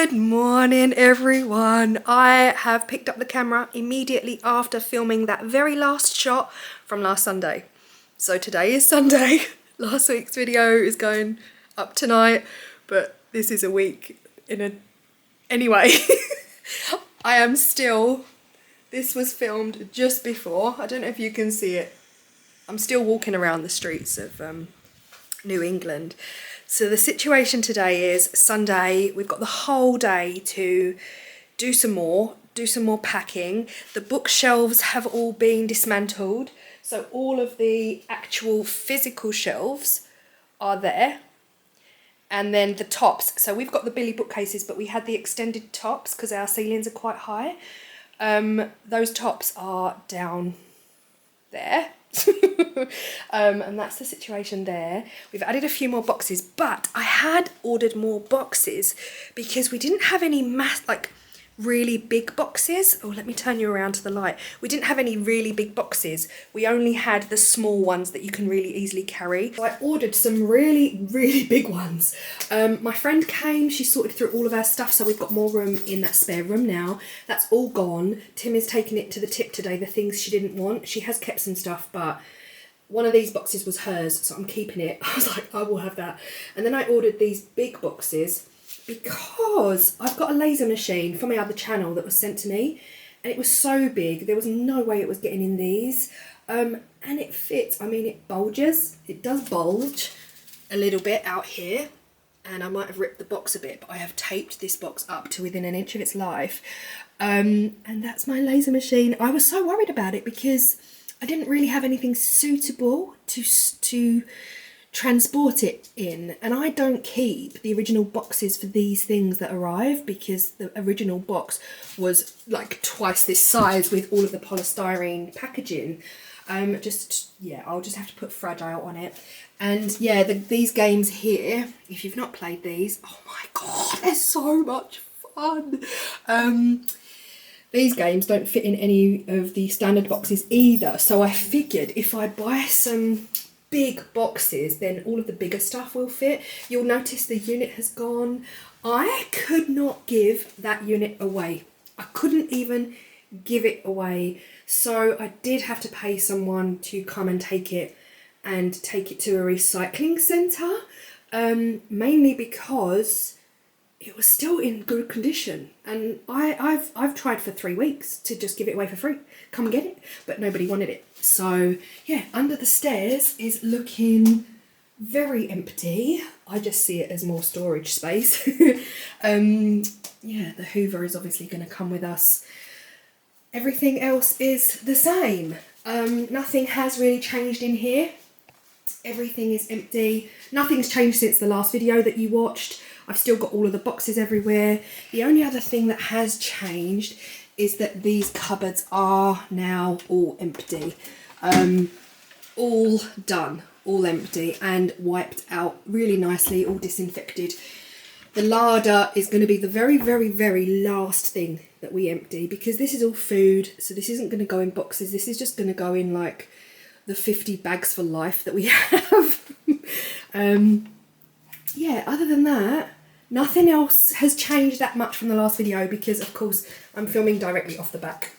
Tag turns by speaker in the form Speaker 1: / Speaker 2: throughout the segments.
Speaker 1: Good morning everyone. I have picked up the camera immediately after filming that very last shot from last Sunday. So today is Sunday. Last week's video is going up tonight, but this is a week in a... Anyway, I am still... This was filmed just before. I don't know if you can see it. I'm still walking around the streets of New England. So the situation today is Sunday. We've got the whole day to do some more packing. The bookshelves have all been dismantled. So all of the actual physical shelves are there. And then the tops. So we've got the Billy bookcases, but we had the extended tops because our ceilings are quite high. Those tops are down there. And that's the situation there. We've added a few more boxes, but I had ordered more boxes because we didn't have any really big boxes. Oh, let me turn you around to the light. We didn't have any really big boxes. We only had the small ones that you can really easily carry. So I ordered some really big ones. My friend came, she sorted through all of our stuff, so we've got more room in that spare room now. That's all gone. Tim is taking it to the tip today, the things she didn't want. She has kept some stuff, but one of these boxes was hers, so I'm keeping it. I was like, I will have that. And then I ordered these big boxes because I've got a laser machine from my other channel that was sent to me, and it was so big there was no way it was getting in these, and it fits. I mean, it bulges, it does bulge a little bit out here, and I might have ripped the box a bit, but I have taped this box up to within an inch of its life, and that's my laser machine. I was so worried about it because I didn't really have anything suitable to transport it in, and I don't keep the original boxes for these things that arrive because the original box was like twice this size with all of the polystyrene packaging. I'll just have to put fragile on it. And yeah, these games here, if you've not played these, oh my god, they're so much fun. These games don't fit in any of the standard boxes either, so I figured if I buy some big boxes, then all of the bigger stuff will fit. You'll notice the unit has gone. I could not give that unit away. I couldn't even give it away. So I did have to pay someone to come and take it to a recycling centre, mainly because it was still in good condition, and I've tried for 3 weeks to just give it away for free. Come and get it, but nobody wanted it. So yeah, under the stairs is looking very empty. I just see it as more storage space. Yeah, the Hoover is obviously going to come with us. Everything else is the same. Nothing has really changed in here. Everything is empty. Nothing's changed since the last video that you watched. I've still got all of the boxes everywhere. The only other thing that has changed is that these cupboards are now all empty. All done, all empty and wiped out really nicely, all disinfected. The larder is going to be the very last thing that we empty because this is all food, so this isn't going to go in boxes. This is just going to go in like the 50 bags for life that we have. Yeah, other than that, nothing else has changed that much from the last video because, of course, I'm filming directly off the back.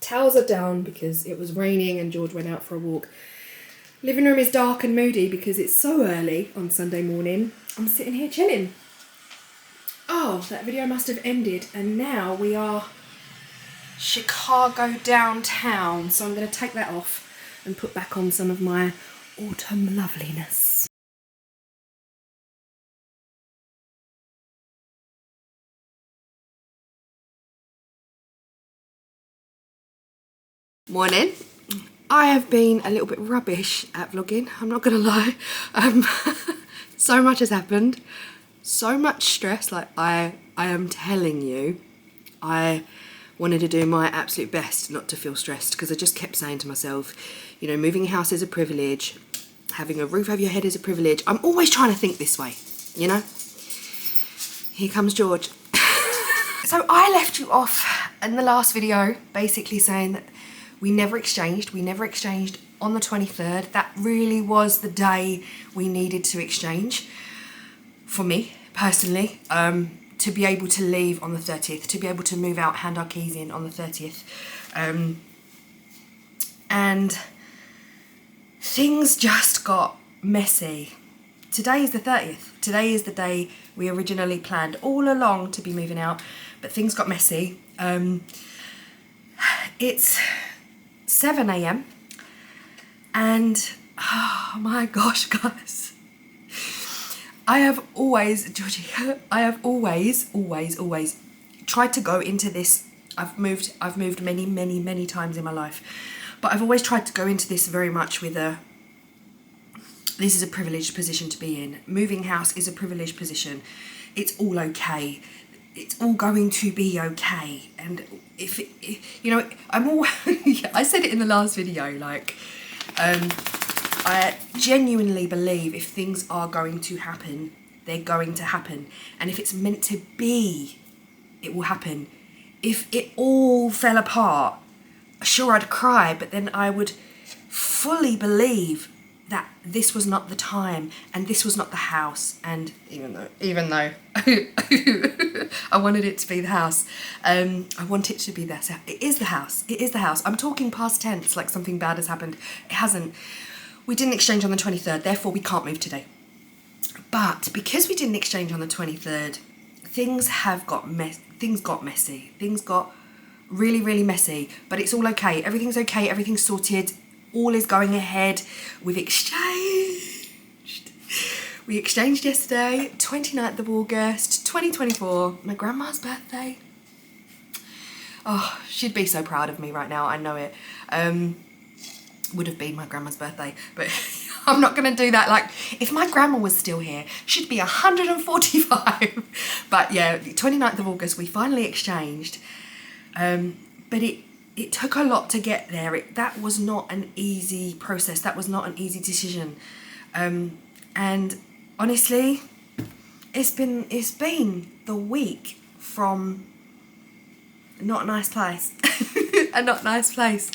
Speaker 1: Towels are down because it was raining and George went out for a walk. Living room is dark and moody because it's so early on Sunday morning. I'm sitting here chilling. Oh, that video must have ended, and now we are Chicago downtown. So I'm going to take that off and put back on some of my autumn loveliness. Morning. I have been a little bit rubbish at vlogging, I'm not gonna lie. So much has happened, so much stress. Like I am telling you, I wanted to do my absolute best not to feel stressed because I just kept saying to myself, you know, moving house is a privilege, having a roof over your head is a privilege. I'm always trying to think this way, you know. Here comes George. So I left you off in the last video basically saying that we never exchanged on the 23rd. That really was the day we needed to exchange for me personally. to be able to leave on the 30th, to be able to move out, hand our keys in on the 30th. And things just got messy. Today is the 30th. Today is the day we originally planned all along to be moving out, but things got messy. It's 7 a.m. and oh my gosh, guys. I have always, Georgie, I have always tried to go into this. I've moved many times in my life, but I've always tried to go into this very much with this is a privileged position to be in. Moving house is a privileged position. It's all okay. It's all going to be okay. And I said it in the last video, like, I genuinely believe if things are going to happen, they're going to happen. And if it's meant to be, it will happen. If it all fell apart, sure, I'd cry, but then I would fully believe that this was not the time and this was not the house. And even though I wanted it to be the house, I want it to be that. It is the house. It is the house. I'm talking past tense, like something bad has happened. It hasn't. We didn't exchange on the 23rd, therefore we can't move today. But because we didn't exchange on the 23rd, things got messy. Things got really messy, but it's all okay. Everything's okay. Everything's sorted. All is going ahead. We've exchanged. We exchanged yesterday, 29th of August, 2024, my grandma's birthday. Oh, she'd be so proud of me right now, I know it. Would have been my grandma's birthday, but I'm not going to do that. Like, if my grandma was still here, she'd be 145. But yeah, the 29th of August, we finally exchanged. But it took a lot to get there. That was not an easy process. That was not an easy decision. And honestly, it's been the week from not a nice place. A not nice place.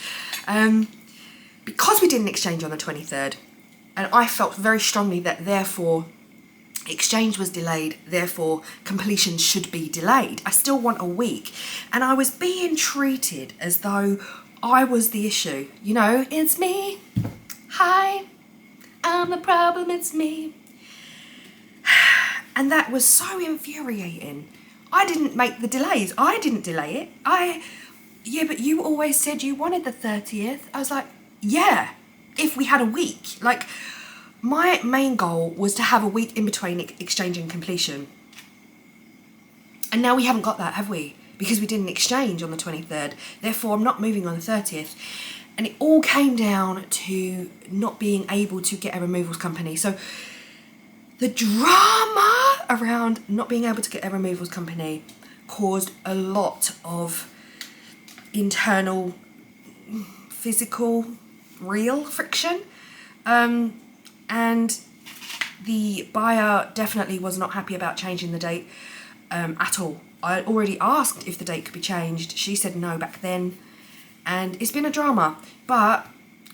Speaker 1: Because we didn't exchange on the 23rd, and I felt very strongly that therefore exchange was delayed, therefore completion should be delayed. I still want a week, and I was being treated as though I was the issue. You know, it's me. Hi, I'm the problem, it's me. And that was so infuriating. I didn't make the delays. I didn't delay it. Yeah, but you always said you wanted the 30th. I was like, yeah, if we had a week. Like, my main goal was to have a week in between exchange and completion. And now we haven't got that, have we? Because we didn't exchange on the 23rd. Therefore, I'm not moving on the 30th. And it all came down to not being able to get a removals company. So the drama around not being able to get a removals company caused a lot of internal, physical, real friction. And the buyer definitely was not happy about changing the date at all. I already asked if the date could be changed. She said no back then. And it's been a drama. But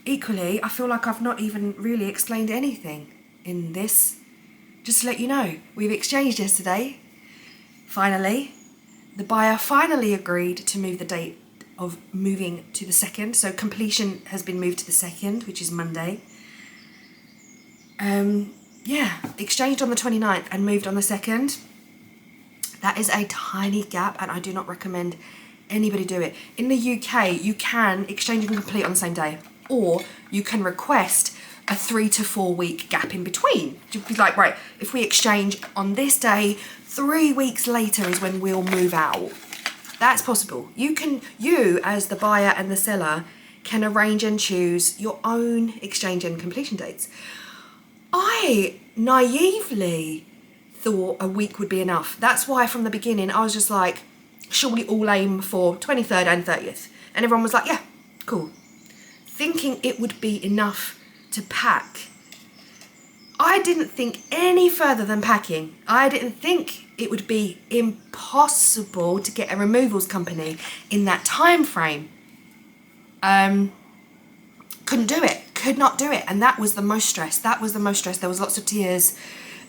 Speaker 1: equally, I feel like I've not even really explained anything in this. Just to let you know, we've exchanged yesterday. Finally. The buyer finally agreed to move the date of moving to the 2nd. So completion has been moved to the 2nd, which is Monday. Yeah, exchanged on the 29th and moved on the 2nd. That is a tiny gap, and I do not recommend anybody do it. In the UK, you can exchange and complete on the same day, or you can request a 3 to 4 week gap in between. You'd be like, right, if we exchange on this day, 3 weeks later is when we'll move out. That's possible. You as the buyer and the seller can arrange and choose your own exchange and completion dates. I naively thought a week would be enough. That's why from the beginning I was just like, surely all aim for 23rd and 30th. And everyone was like, yeah, cool. Thinking it would be enough to pack. I didn't think any further than packing. I didn't think it would be impossible to get a removals company in that time frame. Couldn't do it. Could not do it. And that was the most stress. There was lots of tears,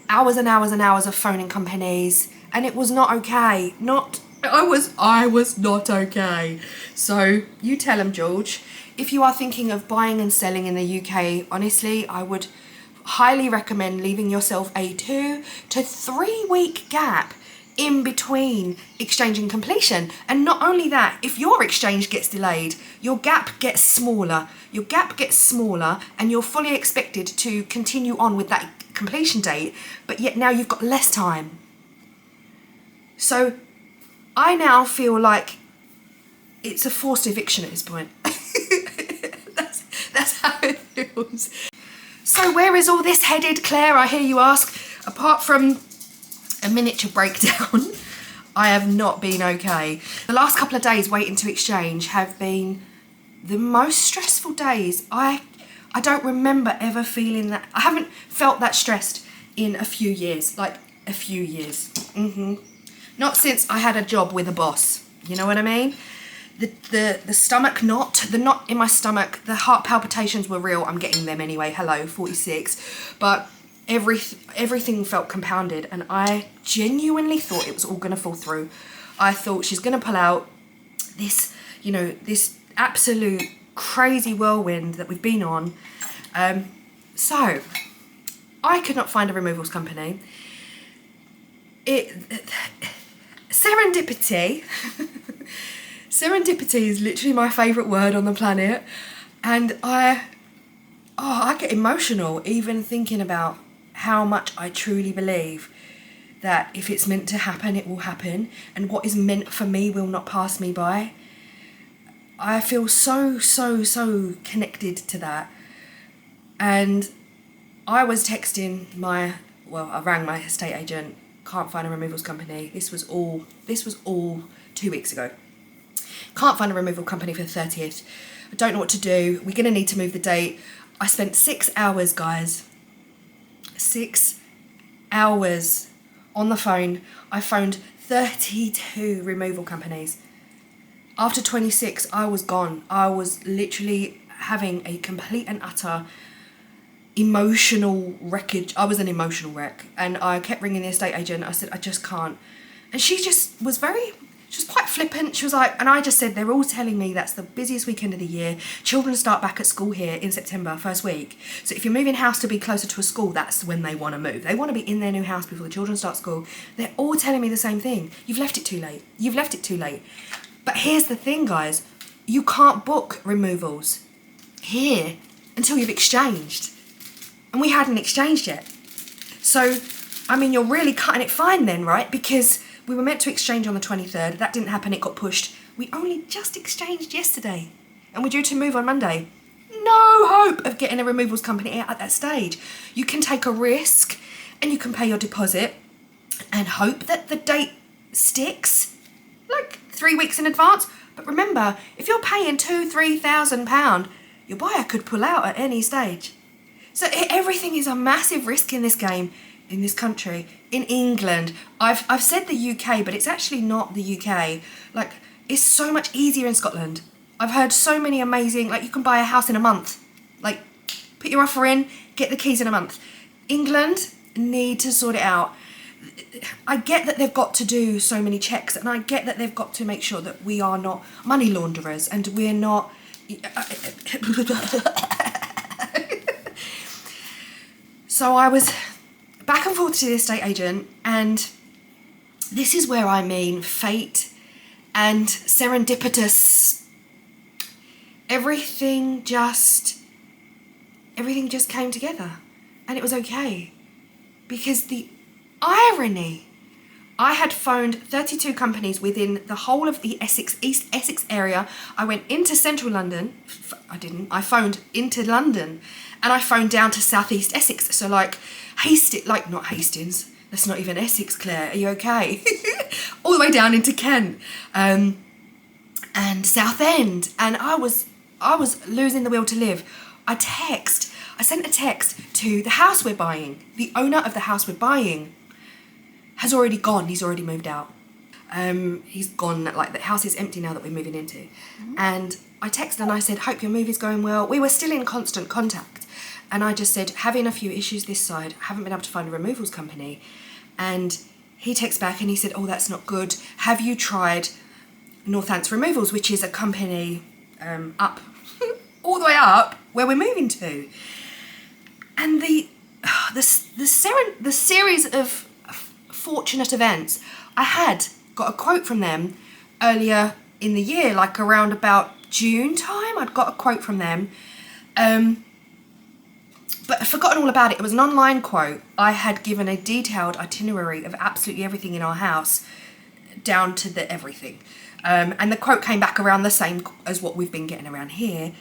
Speaker 1: hours and hours and hours of phoning companies and it was not okay. I was not okay. So you tell him, George. If you are thinking of buying and selling in the UK, honestly, I would highly recommend leaving yourself a 2 to 3 week gap in between exchange and completion. And not only that, if your exchange gets delayed, your gap gets smaller. Your gap gets smaller and you're fully expected to continue on with that completion date, but yet now you've got less time. So I now feel like it's a forced eviction at this point. that's how it feels. So where is all this headed, Claire, I hear you ask? Apart from a miniature breakdown, I have not been okay. The last couple of days waiting to exchange have been the most stressful days. I don't remember ever feeling that. I haven't felt that stressed in a few years, like a few years. Not since I had a job with a boss, you know what I mean? The stomach knot, the knot in my stomach, the heart palpitations were real. I'm getting them anyway, hello, 46. But everything felt compounded, and I genuinely thought it was all gonna fall through. I thought she's gonna pull out this, you know, this absolute crazy whirlwind that we've been on. So I could not find a removals company. Serendipity. Serendipity is literally my favourite word on the planet, and I get emotional even thinking about how much I truly believe that if it's meant to happen, it will happen, and what is meant for me will not pass me by. I feel so connected to that. And I was texting I rang my estate agent, can't find a removals company. This was all 2 weeks ago. Can't find a removal company for the 30th. I don't know what to do. We're going to need to move the date. I spent 6 hours, guys. 6 hours on the phone. I phoned 32 removal companies. After 26, I was gone. I was literally having a complete and utter emotional wreckage. I was an emotional wreck. And I kept ringing the estate agent. I said, I just can't. And she just was quite flippant. She was like, and I just said, they're all telling me that's the busiest weekend of the year. Children start back at school here in September, first week. So if you're moving house to be closer to a school, that's when they want to move. They want to be in their new house before the children start school. They're all telling me the same thing. You've left it too late. You've left it too late. But here's the thing, guys. You can't book removals here until you've exchanged. And we hadn't exchanged yet. So, I mean, you're really cutting it fine then, right? Because we were meant to exchange on the 23rd. That didn't happen. It got pushed. We only just exchanged yesterday. And we're due to move on Monday. No hope of getting a removals company out at that stage. You can take a risk and you can pay your deposit and hope that the date sticks, like 3 weeks in advance. But remember, if you're paying £2,000-3,000, your buyer could pull out at any stage. So everything is a massive risk in this game, in this country, in England. I've said the UK, but it's actually not the UK. Like, it's so much easier in Scotland. I've heard so many amazing, like, you can buy a house in a month. Like, put your offer in, get the keys in a month. England need to sort it out. I get that they've got to do so many checks, and I get that they've got to make sure that we are not money launderers and we're not... So I was back and forth to the estate agent, and this is where I mean fate and serendipitous. Everything just came together, and it was okay. Because the irony, I had phoned 32 companies within the whole of the East Essex area. I went into central London. I phoned into London, and I phoned down to southeast Essex. So like not Hastings. That's not even Essex, Claire. Are you okay? All the way down into Kent, and Southend. And I was losing the will to live. I sent a text to the house we're buying. The owner of the house we're buying has already gone. He's already moved out. He's gone, like the house is empty now that we're moving into. Mm-hmm. And I texted and I said, hope your move is going well. We were still in constant contact. And I just said, having a few issues this side, haven't been able to find a removals company. And he texts back and he said, oh, that's not good. Have you tried Northants Removals, which is a company up, all the way up where we're moving to? And the series of fortunate events, I had got a quote from them earlier in the year, like around about June time. I'd got a quote from them, but I'd forgotten all about it. It was an online quote. I had given a detailed itinerary of absolutely everything in our house, down to the everything. And the quote came back around the same as what we've been getting around here.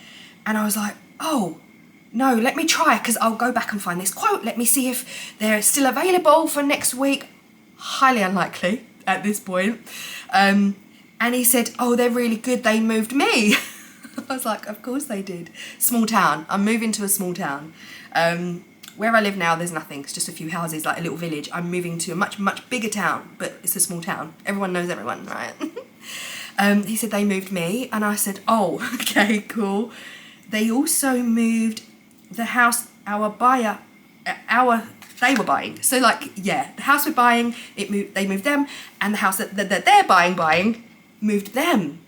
Speaker 1: And I was like, oh, no, let me try, because I'll go back and find this quote. Let me see if they're still available for next week. Highly unlikely at this point. And he said, oh, they're really good. They moved me. I was like, of course they did. Small town. I'm moving to a small town. Where I live now, there's nothing. It's just a few houses, like a little village. I'm moving to a much, much bigger town, but it's a small town. Everyone knows everyone, right? He said they moved me, and I said, oh, okay, cool. They also moved the house they were buying. So like, yeah, the house we're buying, they moved them, and the house that they're buying moved them.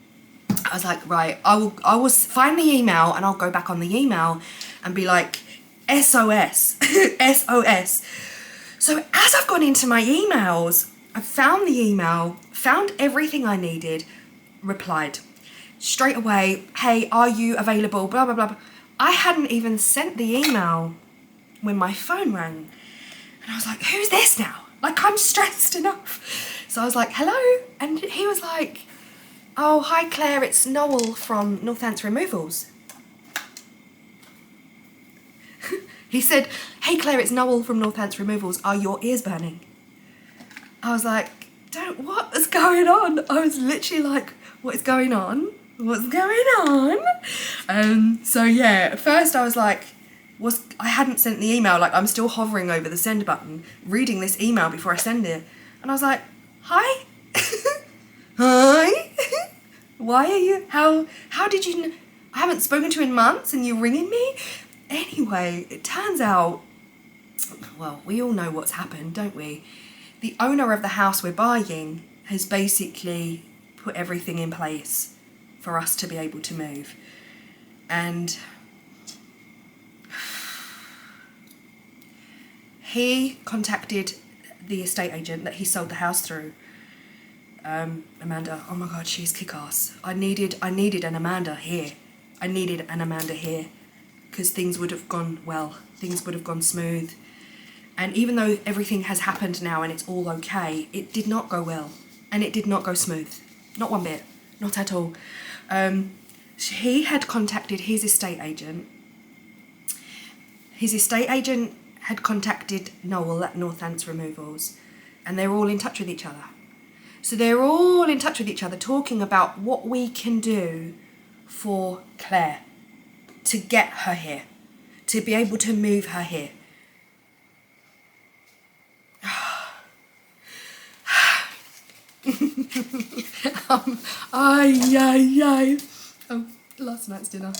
Speaker 1: I was like, right, I will find the email, and I'll go back on the email and be like, SOS, SOS. So as I've gone into my emails, I found the email, found everything I needed, replied straight away, hey, are you available, blah, blah, blah. I hadn't even sent the email when my phone rang. And I was like, who's this now? Like, I'm stressed enough. So I was like, hello? And he was like, oh, hi Claire, it's Noel from Northants Removals. He said, hey Claire, it's Noel from Northants Removals. Are your ears burning? I was like, what is going on? I was literally like, what is going on? What's going on? So yeah, at first I was like, I hadn't sent the email, like I'm still hovering over the send button, reading this email before I send it. And I was like, hi? Hi? Why are you, how did you, I haven't spoken to you in months and you're ringing me? Anyway, it turns out, well, we all know what's happened, don't we? The owner of the house we're buying has basically put everything in place for us to be able to move. And he contacted the estate agent that he sold the house through. Amanda, oh my God, she's kick-ass. I needed an Amanda here. I needed an Amanda here, because things would have gone well. Things would have gone smooth. And even though everything has happened now and it's all okay, it did not go well. And it did not go smooth. Not one bit. Not at all. He had contacted his estate agent. His estate agent had contacted Noel at Northants Removals, and they're all in touch with each other. So they're all in touch with each other, talking about what we can do for Claire to get her here, to be able to move her here. Last night's dinner.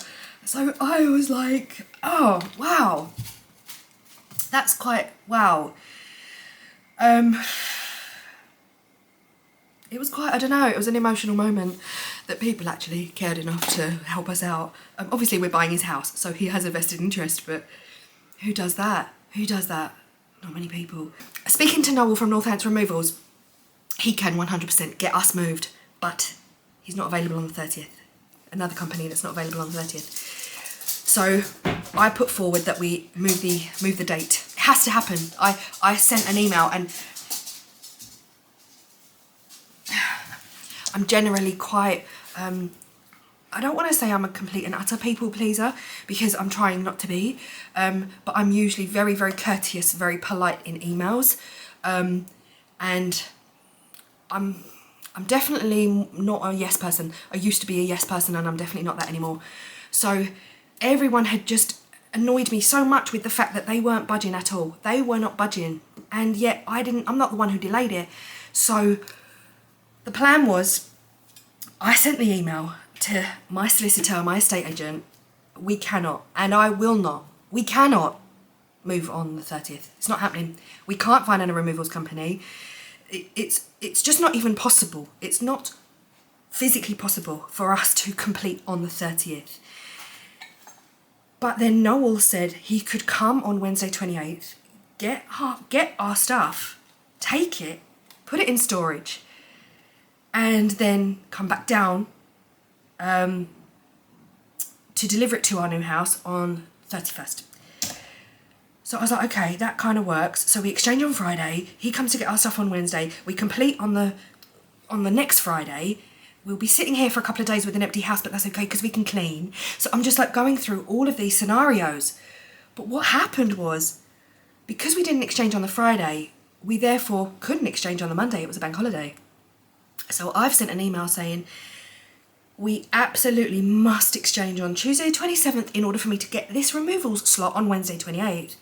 Speaker 1: So I was like, oh, wow. That's quite, wow. It was quite, I don't know, it was an emotional moment that people actually cared enough to help us out. Obviously we're buying his house, so he has a vested interest, but who does that? Who does that? Not many people. Speaking to Noel from Northants Removals, he can 100% get us moved, but he's not available on the 30th. Another company that's not available on the 30th. So I put forward that we move the date. It has to happen. I sent an email, and I'm generally quite, I don't want to say I'm a complete and utter people pleaser, because I'm trying not to be, but I'm usually very, very courteous, very polite in emails, and I'm definitely not a yes person. I used to be a yes person, and I'm definitely not that anymore. So everyone had just annoyed me so much with the fact that they weren't budging at all. They were not budging, and yet I'm not the one who delayed it. So the plan was, I sent the email to my solicitor, my estate agent. We cannot, and I will not, we cannot move on the 30th. It's not happening. We can't find a removals company. it's just not even possible. It's not physically possible for us to complete on the 30th. But then Noel said he could come on Wednesday 28th, get our stuff, take it, put it in storage, and then come back down to deliver it to our new house on 31st. So I was like, okay, that kind of works. So we exchange on Friday, he comes to get our stuff on Wednesday, we complete on the next Friday. We'll be sitting here for a couple of days with an empty house, but that's okay because we can clean. So I'm just like going through all of these scenarios. But what happened was, because we didn't exchange on the Friday, we therefore couldn't exchange on the Monday. It was a bank holiday. So I've sent an email saying, we absolutely must exchange on Tuesday 27th in order for me to get this removals slot on Wednesday 28th.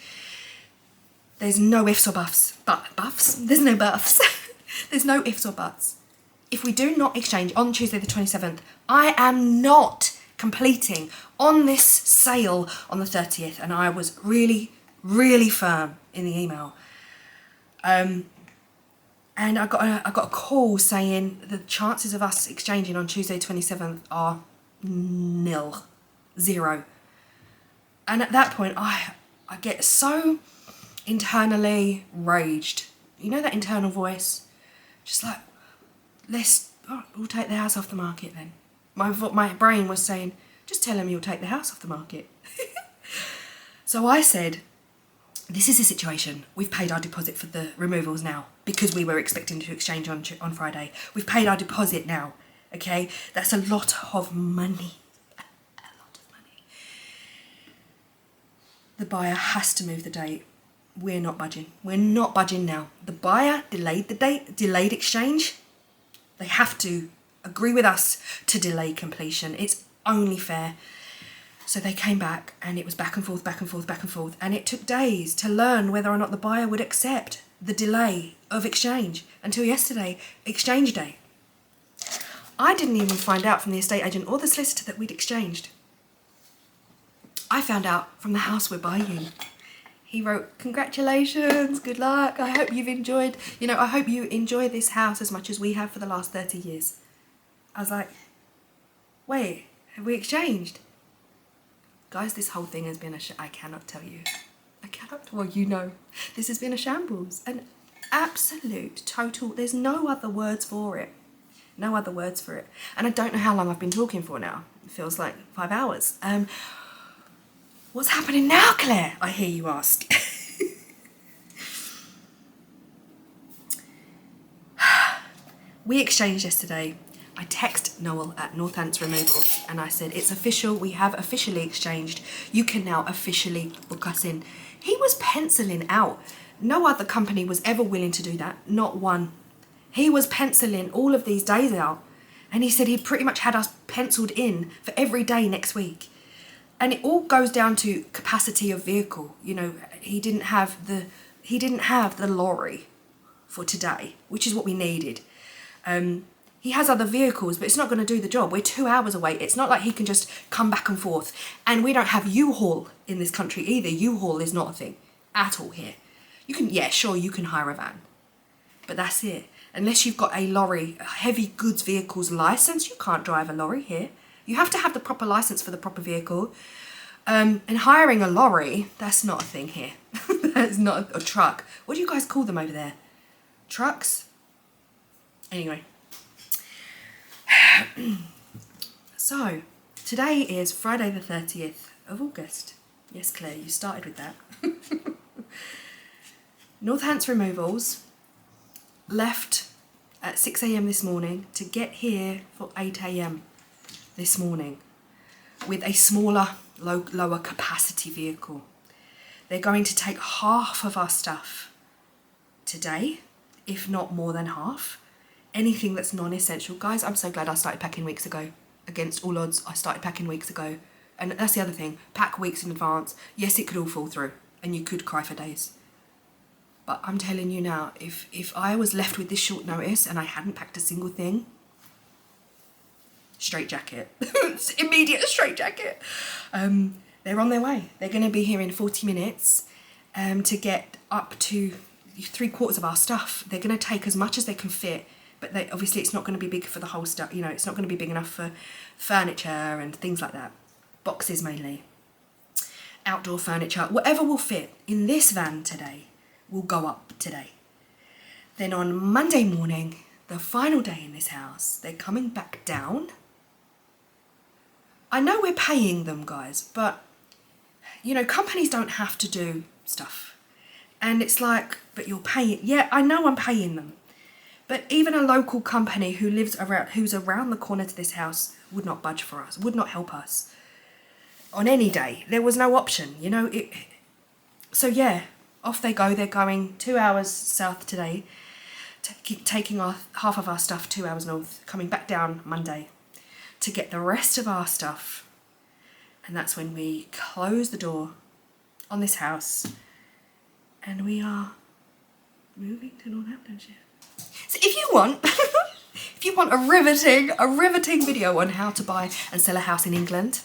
Speaker 1: There's no ifs or buffs. Buffs? There's no buffs. There's no ifs or buts. If we do not exchange on Tuesday the 27th, I am not completing on this sale on the 30th. And I was really, really firm in the email. And I got a call saying the chances of us exchanging on Tuesday 27th are nil, 0. And at that point, I get so internally raged. You know that internal voice? Just like, we'll take the house off the market then. My brain was saying, just tell him you'll take the house off the market. So I said, this is the situation. We've paid our deposit for the removals now because we were expecting to exchange on Friday. We've paid our deposit now, okay? That's a lot of money. A lot of money. The buyer has to move the date. We're not budging. We're not budging now. The buyer delayed the date, delayed exchange. They have to agree with us to delay completion. It's only fair. So they came back and it was back and forth, back and forth, back and forth. And it took days to learn whether or not the buyer would accept the delay of exchange until yesterday, exchange day. I didn't even find out from the estate agent or the solicitor that we'd exchanged. I found out from the house we're buying. He wrote, congratulations, good luck. I hope you've enjoyed, I hope you enjoy this house as much as we have for the last 30 years. I was like, wait, have we exchanged? Guys, this whole thing has been I cannot tell you. This has been a shambles. An absolute, total, there's no other words for it. No other words for it. And I don't know how long I've been talking for now. It feels like 5 hours. What's happening now, Claire? I hear you ask. We exchanged yesterday. I text Noel at Northants Removals and I said, it's official, we have officially exchanged. You can now officially book us in. He was penciling out. No other company was ever willing to do that, not one. He was penciling all of these days out and he said he pretty much had us penciled in for every day next week. And it all goes down to capacity of vehicle. He didn't have the lorry for today, which is what we needed. He has other vehicles, but it's not going to do the job. We're 2 hours away. It's not like he can just come back and forth. And we don't have U-Haul in this country either. U-Haul is not a thing at all here. You can hire a van, but that's it. Unless you've got a lorry, a heavy goods vehicles license, you can't drive a lorry here. You have to have the proper license for the proper vehicle. And hiring a lorry, that's not a thing here. That's not a truck. What do you guys call them over there? Trucks? Anyway. So, today is Friday the 30th of August. Yes, Claire, you started with that. Northants Removals left at 6 a.m. this morning to get here for 8 a.m. this morning with a smaller, lower capacity vehicle. They're going to take half of our stuff today, if not more than half. Anything that's non-essential. Guys, I'm so glad I started packing weeks ago. Against all odds, I started packing weeks ago. And that's the other thing, pack weeks in advance. Yes, it could all fall through and you could cry for days. But I'm telling you now, if I was left with this short notice and I hadn't packed a single thing, straight jacket. Immediate straight jacket. They're on their way. They're going to be here in 40 minutes to get up to 3/4 of our stuff. They're going to take as much as they can fit, but obviously it's not going to be big for the whole stuff. You know, it's not going to be big enough for furniture and things like that. Boxes mainly. Outdoor furniture, whatever will fit in this van today will go up today. Then on Monday morning, the final day in this house, they're coming back down. I know we're paying them, guys, but you know, companies don't have to do stuff. And it's like, but you're paying. Yeah, I know I'm paying them. But even a local company who's around the corner to this house would not budge for us, would not help us. On any day, there was no option, you know. So yeah, off they go. They're going 2 hours south today, taking half of our stuff 2 hours north, coming back down Monday to get the rest of our stuff. And that's when we close the door on this house and we are moving to Northamptonshire. So if you want, if you want a riveting video on how to buy and sell a house in England,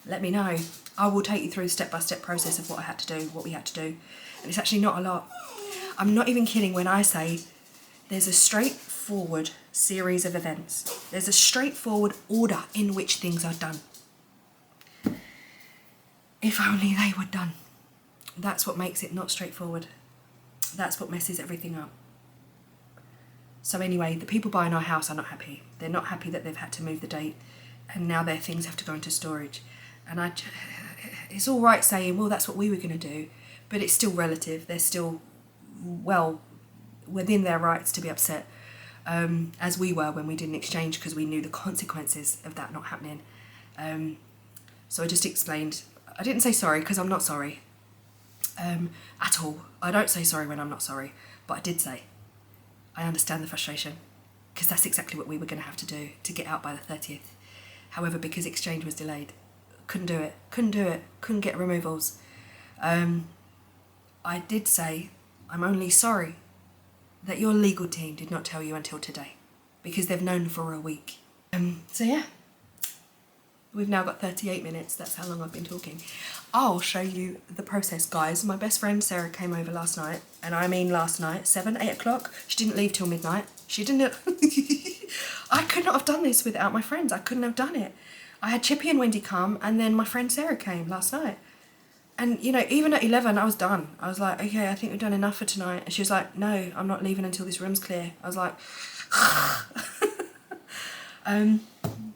Speaker 1: let me know. I will take you through the step-by-step process of what I had to do, what we had to do. And it's actually not a lot. I'm not even kidding when I say there's a straightforward series of events. There's a straightforward order in which things are done. If only they were done. That's what makes it not straightforward. That's what messes everything up. So anyway, the people buying our house are not happy. They're not happy that they've had to move the date and now their things have to go into storage. And it's all right saying, well, that's what we were going to do, but it's still relative. They're still well within their rights to be upset, as we were when we didn't exchange because we knew the consequences of that not happening. So I just explained. I didn't say sorry because I'm not sorry at all. I don't say sorry when I'm not sorry, but I did say I understand the frustration because that's exactly what we were going to have to do to get out by the 30th. However, because exchange was delayed, couldn't do it, couldn't get removals. I did say, I'm only sorry that your legal team did not tell you until today, because they've known for a week. So yeah, we've now got 38 minutes, that's how long I've been talking. I'll show you the process, guys. My best friend Sarah came over last night, and I mean last night, 7, 8 o'clock. She didn't leave till midnight. She didn't, I could not have done this without my friends. I couldn't have done it. I had Chippy and Wendy come, and then my friend Sarah came last night. And, you know, even at 11, I was done. I was like, okay, I think we've done enough for tonight. And she was like, no, I'm not leaving until this room's clear. I was like,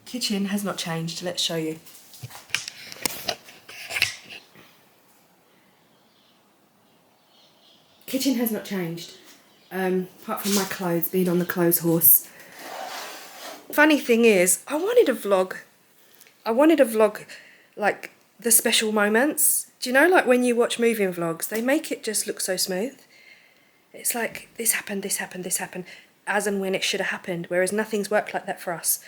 Speaker 1: kitchen has not changed. Let's show you. Kitchen has not changed, apart from my clothes, being on the clothes horse. Funny thing is, I wanted a vlog like the special moments. Do you know, like when you watch moving vlogs, they make it just look so smooth. It's like, this happened, this happened, this happened, as and when it should have happened, whereas nothing's worked like that for us.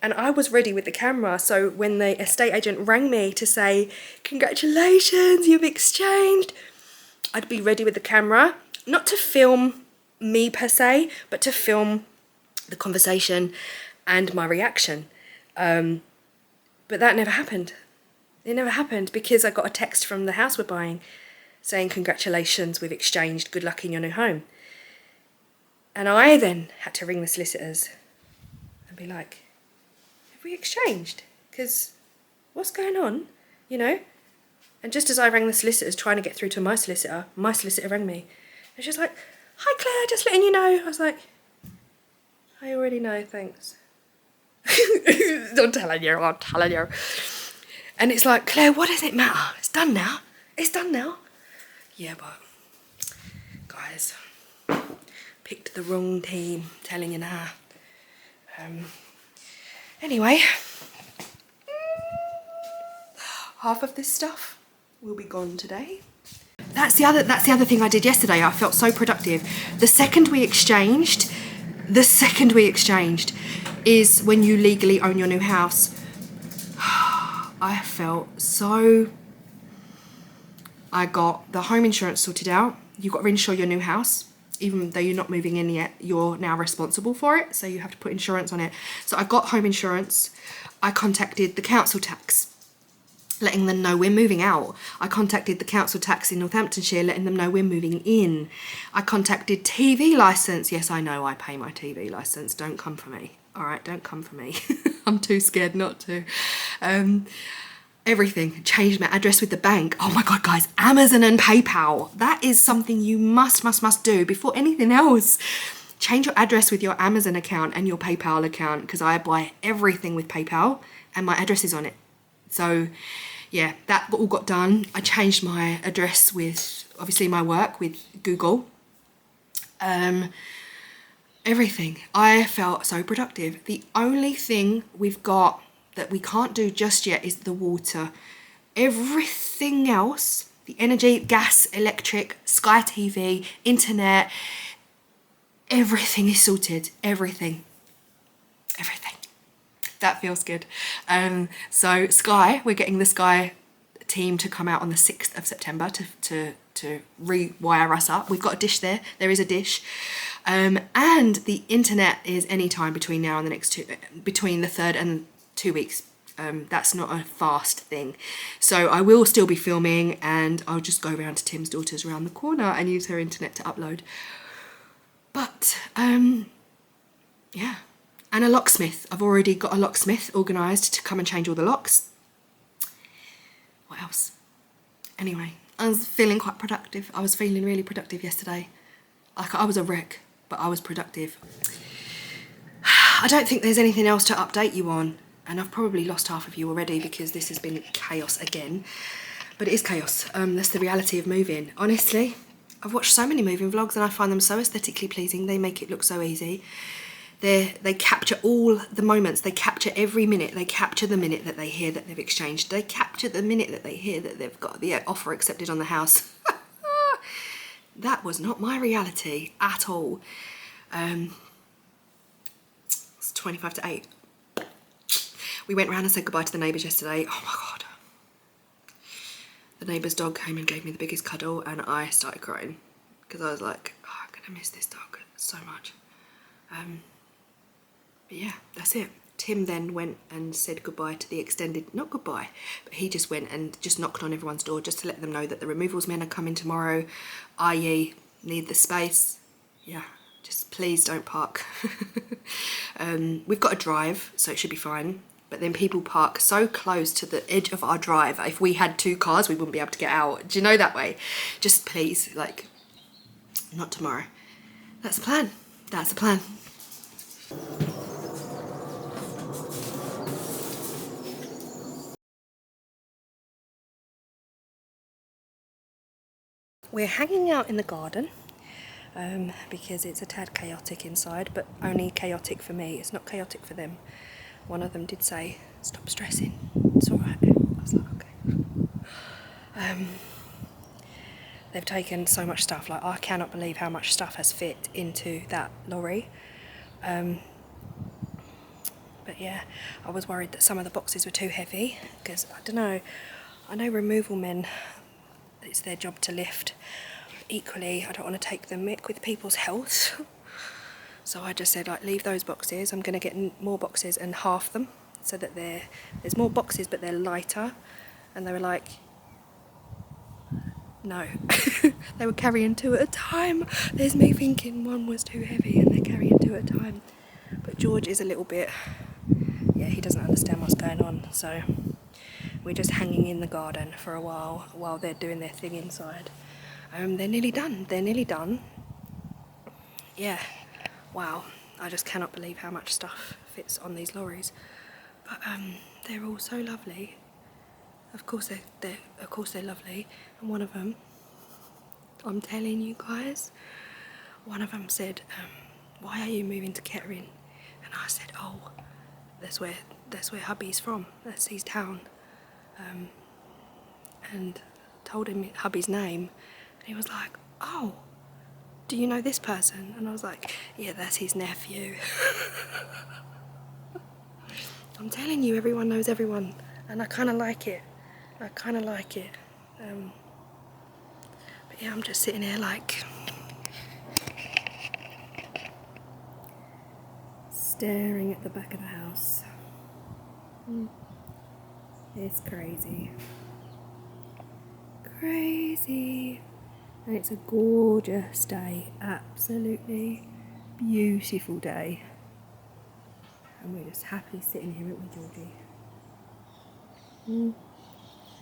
Speaker 1: And I was ready with the camera, so when the estate agent rang me to say, congratulations, you've exchanged, I'd be ready with the camera, not to film me per se, but to film the conversation and my reaction. But that never happened. It never happened because I got a text from the house we're buying saying, congratulations, we've exchanged, good luck in your new home. And I then had to ring the solicitors and be like, have we exchanged? Because what's going on, you know? And just as I rang the solicitors trying to get through to my solicitor rang me. And she was like, hi Claire, just letting you know. I was like, I already know, thanks. I'm telling you. And it's like, Claire, what does it matter? It's done now. It's done now. Yeah, but guys, picked the wrong team, telling you now. Anyway, half of this stuff will be gone today. That's the other thing I did yesterday. I felt so productive. The second we exchanged is when you legally own your new house. I felt so... I got the home insurance sorted out. You've got to insure your new house. Even though you're not moving in yet, you're now responsible for it. So you have to put insurance on it. So I got home insurance. I contacted the council tax. letting them know we're moving out. I contacted the council tax in Northamptonshire, letting them know we're moving in. I contacted TV licence. Yes, I know I pay my TV licence. Don't come for me. All right, don't come for me. I'm too scared not to. Everything. Changed my address with the bank. Oh my God, guys, Amazon and PayPal. That is something you must do before anything else. Change your address with your Amazon account and your PayPal account, because I buy everything with PayPal and my address is on it. So yeah, that all got done. I changed my address with, obviously, my work with Google. Everything. I felt so productive. The only thing we've got that we can't do just yet is the water. Everything else, the energy, gas, electric, Sky TV, internet, everything is sorted. Everything. That feels good. So Sky, we're getting the Sky team to come out on the 6th of September to rewire us up. We've got a dish there. There is a dish. And the internet is any time between now and the next between the 3rd and 2 weeks. That's not a fast thing. So I will still be filming, and I'll just go around to Tim's daughter's around the corner and use her internet to upload. But yeah. And a locksmith. I've already got a locksmith organised to come and change all the locks. What else? Anyway, I was feeling quite productive. I was feeling really productive yesterday. Like, I was a wreck, but I was productive. I don't think there's anything else to update you on. And I've probably lost half of you already because this has been chaos again. But it is chaos. That's the reality of moving. Honestly, I've watched so many moving vlogs and I find them so aesthetically pleasing. They make it look so easy. They capture all the moments. They capture every minute. They capture the minute that they hear that they've exchanged. They capture the minute that they hear that they've got the offer accepted on the house. That was not my reality at all. It's 25 to 8. We went round and said goodbye to the neighbours yesterday. Oh my God. The neighbour's dog came and gave me the biggest cuddle and I started crying because I was like, oh, I'm going to miss this dog so much. But yeah, that's it. Tim then went and said goodbye to the extended, not goodbye, but he just went and just knocked on everyone's door just to let them know that the removals men are coming tomorrow, i.e. need the space. Yeah, just please don't park. We've got a drive, so it should be fine. But then people park so close to the edge of our drive. If we had 2 cars, we wouldn't be able to get out. Do you know that way? Just please, like, not tomorrow. That's the plan. That's the plan. We're hanging out in the garden because it's a tad chaotic inside, but only chaotic for me. It's not chaotic for them. One of them did say, stop stressing, it's all right. I was like, okay. They've taken so much stuff. Like, I cannot believe how much stuff has fit into that lorry. But yeah, I was worried that some of the boxes were too heavy because, I don't know, I know removal men, it's their job to lift. Equally, I don't want to take the mick with people's health. So I just said, like, leave those boxes. I'm going to get more boxes and half them so that there's more boxes but they're lighter. And they were like, no. They were carrying 2 at a time. There's me thinking one was too heavy and they're carrying 2 at a time. But George is a little bit, yeah, he doesn't understand what's going on. So we're just hanging in the garden for a while they're doing their thing inside. They're nearly done. Yeah, wow, I just cannot believe how much stuff fits on these lorries. But they're all so lovely. Of course they're lovely. And one of them, I'm telling you guys, one of them said, why are you moving to Kettering? And I said, oh, that's where hubby's from. That's his town. And told him hubby's name. And he was like, oh, do you know this person? And I was like, yeah, that's his nephew. I'm telling you, everyone knows everyone. And I kind of like it. But yeah, I'm just sitting here like, staring at the back of the house. It's crazy. Crazy. And it's a gorgeous day. Absolutely beautiful day. And we're just happily sitting here, aren't we, Georgie?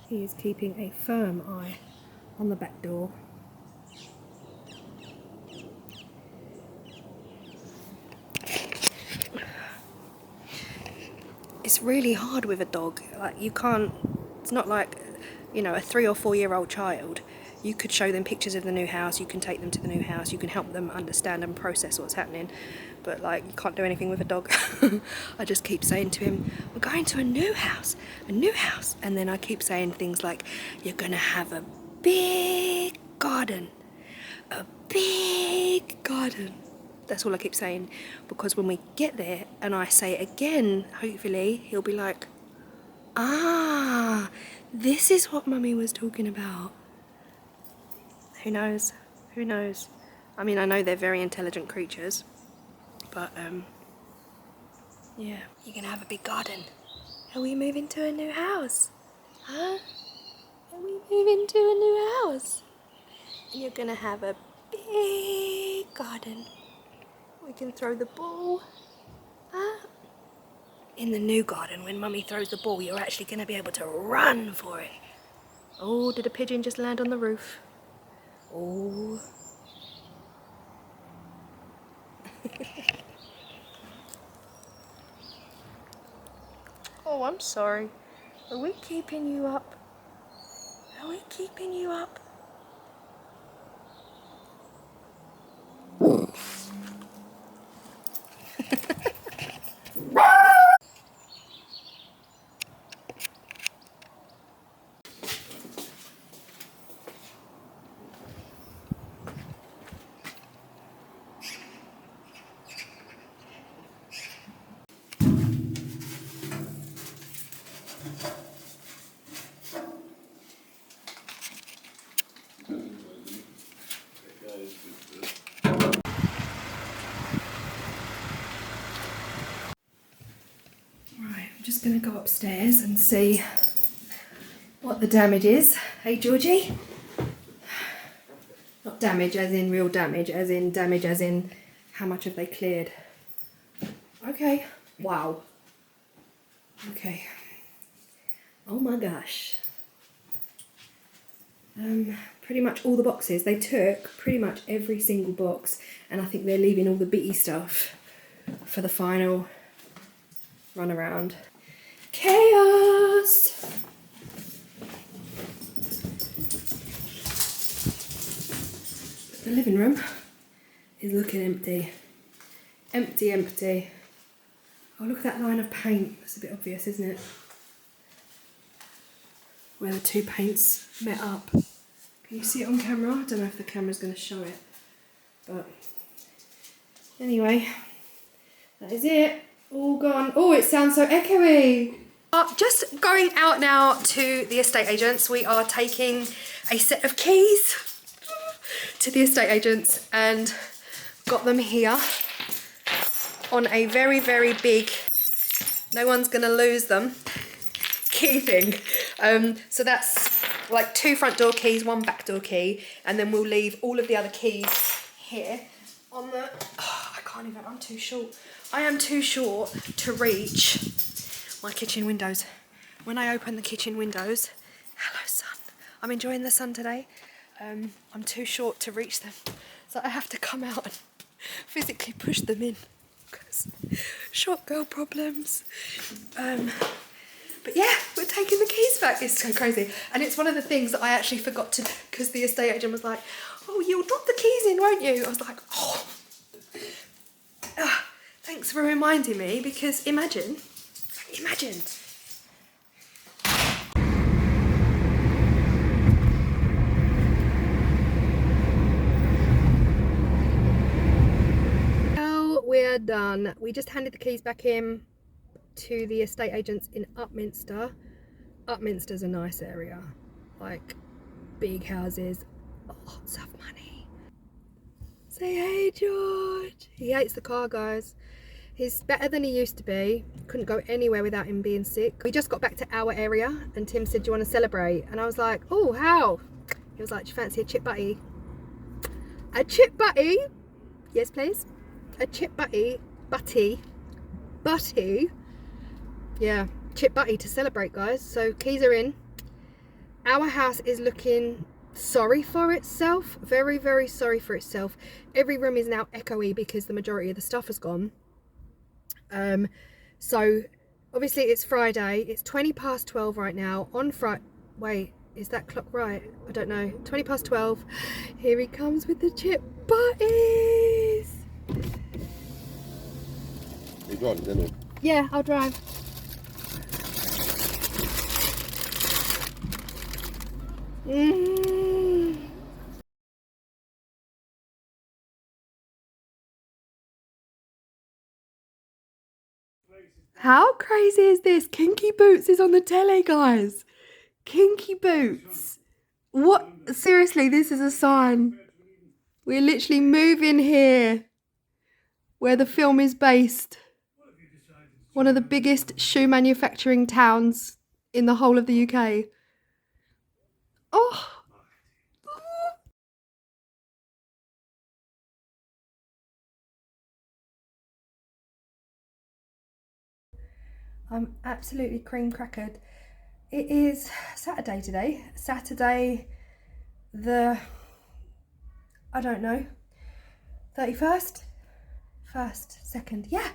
Speaker 1: He is keeping a firm eye on the back door. It's really hard with a dog. Like, you can't, it's not like, you know, a 3 or 4 year old child. You could show them pictures of the new house, you can take them to the new house, you can help them understand and process what's happening. But like, you can't do anything with a dog. I just keep saying to him, we're going to a new house. And then I keep saying things like, you're gonna have a big garden. A big garden. That's all I keep saying, because when we get there and I say it again, hopefully he'll be like, ah, this is what Mummy was talking about. Who knows? Who knows? I mean, I know they're very intelligent creatures, but yeah. You're gonna have a big garden. Are we moving to a new house? Huh? Are we moving to a new house? And you're gonna have a big garden. We can throw the ball. Huh? In the new garden, when Mummy throws the ball, you're actually going to be able to run for it. Oh, did a pigeon just land on the roof? Oh. Oh, I'm sorry. Are we keeping you up? Are we keeping you up? Right, I'm just going to go upstairs and see what the damage is. Hey, Georgie? Not damage as in real damage as in how much have they cleared. Okay. Wow. Okay. Oh my gosh. Pretty much all the boxes. They took pretty much every single box, and I think they're leaving all the bitty stuff for the final run around. Chaos! The living room is looking empty. Empty, empty. Oh, look at that line of paint. That's a bit obvious, isn't it? Where the two paints met up. Can you see it on camera? I don't know if the camera's going to show it. But anyway, that is it. All gone. Oh, it sounds so echoey. Just going out now to the estate agents. We are taking a set of keys to the estate agents and got them here on a very, very big, no one's gonna lose them, key thing. So that's like 2 front door keys, 1 back door key, and then we'll leave all of the other keys here on the, oh, I can't even, I'm too short. I am too short to reach my kitchen windows. When I open the kitchen windows, hello sun, I'm enjoying the sun today. I'm too short to reach them, so I have to come out and physically push them in because short girl problems. But yeah, we're taking the keys back. It's so crazy, and it's one of the things that I actually forgot to do because the estate agent was like, "Oh, you'll drop the keys in, won't you?" I was like, "Oh, thanks for reminding me," because imagine. Well, we're done. We just handed the keys back in to the estate agents in Upminster. Upminster's a nice area, like big houses, lots of money. Say hey, George. He hates the car, guys. He's better than he used to be. Couldn't go anywhere without him being sick. We just got back to our area and Tim said, do you want to celebrate? And I was like, oh, how? He was like, do you fancy a chip butty? A chip butty? Yes, please. A chip butty. Butty. Yeah, chip butty to celebrate, guys. So keys are in. Our house is looking sorry for itself. Very, very sorry for itself. Every room is now echoey because the majority of the stuff has gone. So obviously it's Friday. It's 12 right now on Friday. Wait, is that clock right? I don't know. 12. Here he comes with the chip butties.
Speaker 2: You got it, didn't you?
Speaker 1: Yeah, I'll drive. How crazy is this? Kinky Boots is on the telly, guys. Kinky Boots. What? Seriously, this is a sign. We're literally moving here where the film is based. One of the biggest shoe manufacturing towns in the whole of the UK. Oh. I'm absolutely cream crackered. It is Saturday today. Saturday the, I don't know, 31st? 1st, 2nd, yeah.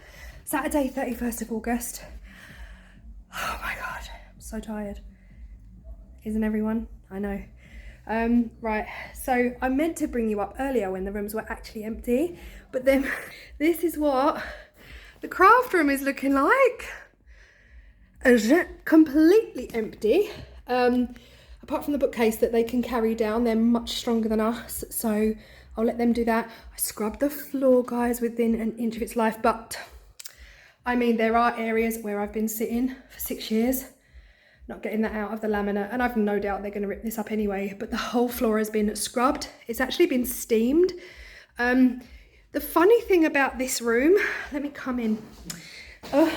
Speaker 1: Saturday 31st of August. Oh my God, I'm so tired. Isn't everyone? I know. Right, so I meant to bring you up earlier when the rooms were actually empty, but then this is what the craft room is looking like. Completely empty. Apart from the bookcase that they can carry down, they're much stronger than us, so I'll let them do that. I scrubbed the floor, guys, within an inch of its life, but I mean, there are areas where I've been sitting for 6 years, not getting that out of the laminate, and I've no doubt they're going to rip this up anyway, but the whole floor has been scrubbed. It's actually been steamed. The funny thing about this room, let me come in. Oh,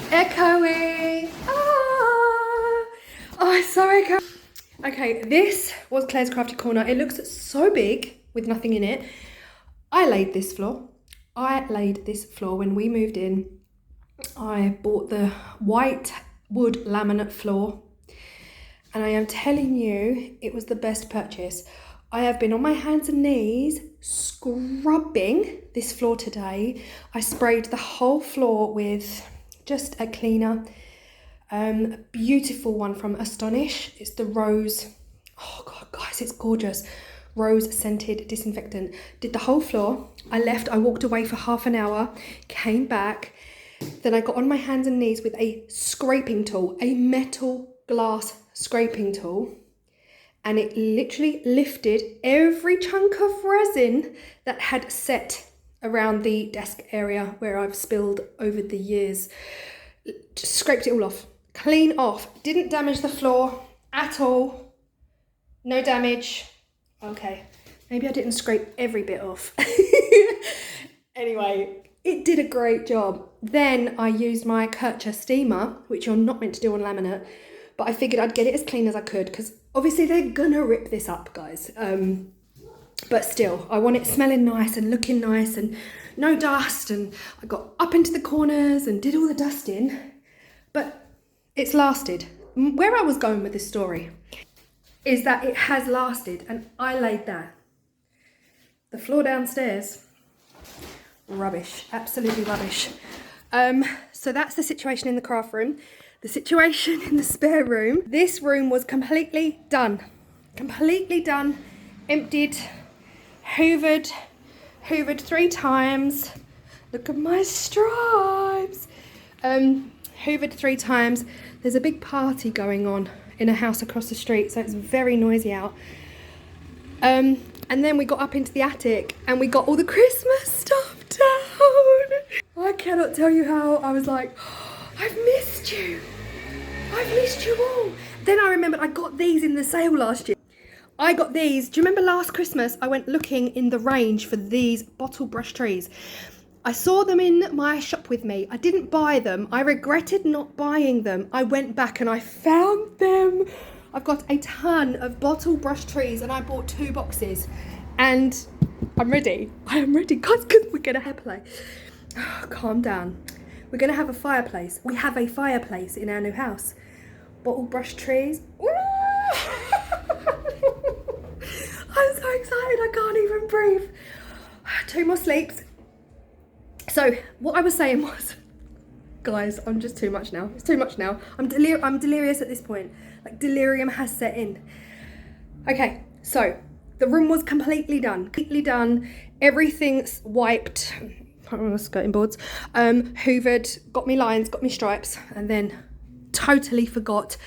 Speaker 1: echoey. Oh, it's so echoey. Okay, this was Claire's Crafty Corner. It looks so big with nothing in it. I laid this floor. When we moved in. I bought the white wood laminate floor, and I am telling you, it was the best purchase. I have been on my hands and knees scrubbing this floor today. I sprayed the whole floor with just a cleaner, a beautiful one from Astonish. It's the rose, oh God, guys, it's gorgeous. Rose scented disinfectant. Did the whole floor. I walked away for half an hour, came back. Then I got on my hands and knees with a scraping tool, a metal glass scraping tool, and it literally lifted every chunk of resin that had set around the desk area where I've spilled over the years. Just scraped it all off, clean off, didn't damage the floor at all, no damage. Okay, maybe I didn't scrape every bit off. Anyway, it did a great job. Then I used my Kircher steamer, which you're not meant to do on laminate, but I figured I'd get it as clean as I could because obviously they're gonna rip this up, guys. But still, I want it smelling nice and looking nice and no dust, and I got up into the corners and did all the dusting, but it's lasted. Where I was going with this story is that it has lasted, and I laid that. The floor downstairs, rubbish, absolutely rubbish. So that's the situation in the craft room. The situation in the spare room. This room was completely done, emptied, hoovered 3 times. Look at my stripes. Hoovered 3 times. There's a big party going on in a house across the street, so it's very noisy out. And then we got up into the attic and we got all the Christmas stuff down. I cannot tell you how I was like, oh, I've missed you all. Then I remembered I got these in the sale last year. I got these. Do you remember last Christmas I went looking in the range for these bottle brush trees? I saw them in my shop with me. I didn't buy them. I regretted not buying them. I went back and I found them. I've got a ton of bottle brush trees and I bought 2 boxes. And I'm ready. I am ready, guys, because we're going to have play. Oh, calm down. We're going to have a fireplace. We have a fireplace in our new house. Bottle brush trees. I'm so excited, I can't even breathe. 2 more sleeps. So what I was saying was, guys, I'm just too much now. It's too much now. I'm delirious at this point. Like, delirium has set in. Okay, so the room was completely done. Everything's wiped. Skirting boards. Hoovered, got me lines, got me stripes, and then totally forgot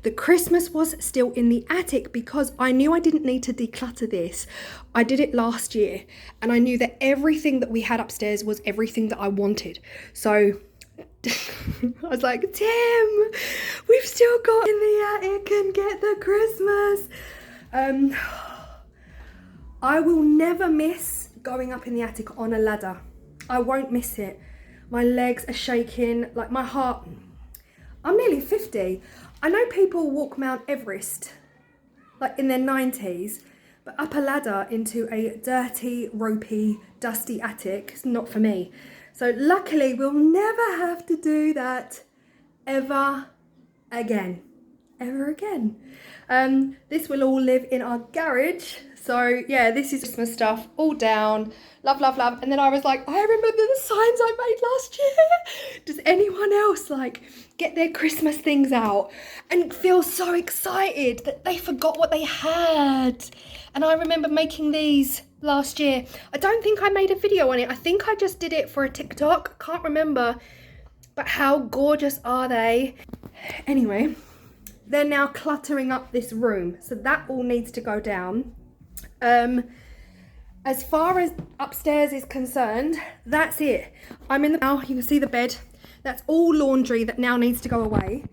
Speaker 1: that Christmas was still in the attic because I knew I didn't need to declutter this. I did it last year and I knew that everything that we had upstairs was everything that I wanted. So I was like, Tim, we've still got in the attic and get the Christmas. I will never miss going up in the attic on a ladder. I won't miss it. My legs are shaking, like my heart. I'm nearly 50. I know people walk Mount Everest, like in their 90s, but up a ladder into a dirty, ropey, dusty attic is not for me. So luckily, we'll never have to do that ever again. Ever again. This will all live in our garage. So yeah, this is Christmas stuff all down. Love, love, love. And then I was like, I remember the signs I made last year. Does anyone else like get their Christmas things out and feel so excited that they forgot what they had? And I remember making these last year. I don't think I made a video on it. I think I just did it for a TikTok. Can't remember. But how gorgeous are they? Anyway, they're now cluttering up this room. So that all needs to go down. As far as upstairs is concerned, that's it. I'm in the now, you can see the bed. That's all laundry that now needs to go away.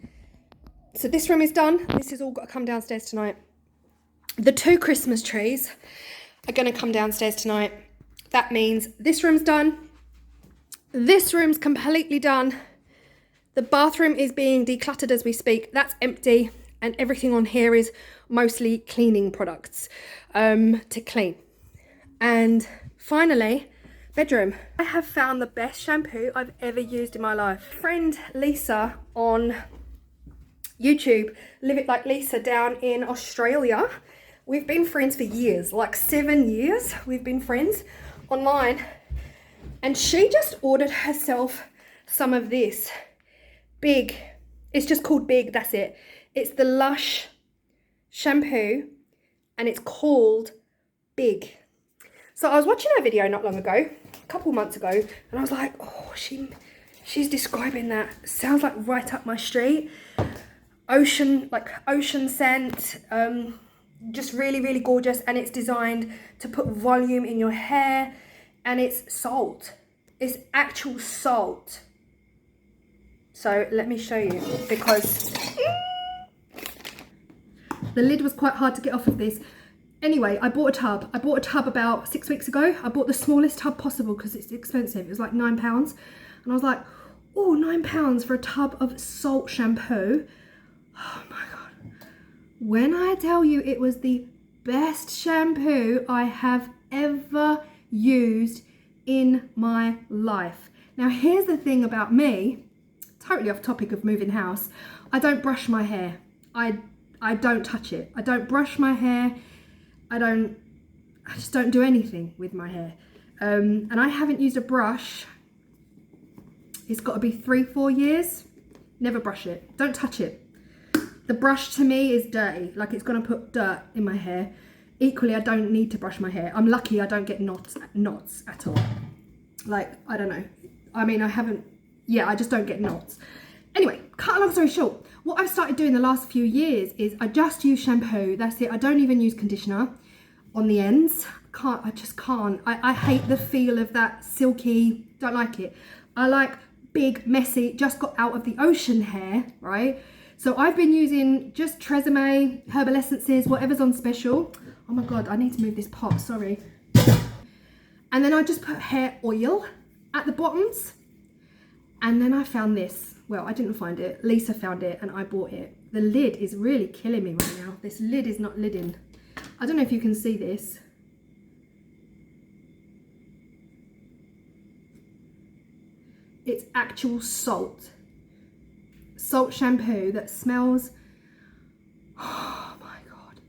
Speaker 1: So this room is done. This has all got to come downstairs tonight. The 2 Christmas trees are going to come downstairs tonight. That means this room's done. This room's completely done. The bathroom is being decluttered as we speak. That's empty. And everything on here is mostly cleaning products to clean. And finally, bedroom. I have found the best shampoo I've ever used in my life. Friend Lisa on YouTube, Live It Like Lisa, down in Australia. We've been friends for years, like 7 years we've been friends online. And she just ordered herself some of this Big. It's just called Big, that's it. It's the Lush shampoo and it's called Big. So I was watching her video not long ago, a couple months ago, and I was like, oh, she's describing that. Sounds like right up my street. Ocean, like ocean scent, just really, really gorgeous. And it's designed to put volume in your hair, and it's salt. It's actual salt. So let me show you, because the lid was quite hard to get off of this. Anyway, I bought a tub. I bought a tub about 6 weeks ago. I bought the smallest tub possible because it's expensive. It was like £9. And I was like, oh, £9 for a tub of salt shampoo. Oh my God. When I tell you it was the best shampoo I have ever used in my life. Now, here's the thing about me, totally off topic of moving house. I don't brush my hair. I don't touch it. I don't brush my hair. I just don't do anything with my hair. And I haven't used a brush. It's got to be 3-4 years. Never brush it. Don't touch it. The brush to me is dirty. Like, it's going to put dirt in my hair. Equally, I don't need to brush my hair. I'm lucky I don't get knots at all. Like, I don't know. I mean, I just don't get knots. Anyway, cut a long story short, what I've started doing the last few years is I just use shampoo. That's it. I don't even use conditioner on the ends. I just can't. I hate the feel of that silky, don't like it. I like big, messy, just got out of the ocean hair, right? So I've been using just Tresemme, herbal essences, whatever's on special. Oh my God, I need to move this pot, sorry. And then I just put hair oil, at the bottoms. And then I found this. Well, I didn't find it. Lisa found it and I bought it. The lid is really killing me right now. This lid is not lidding. I don't know if you can see this. It's actual salt. Salt shampoo that smells, oh my God.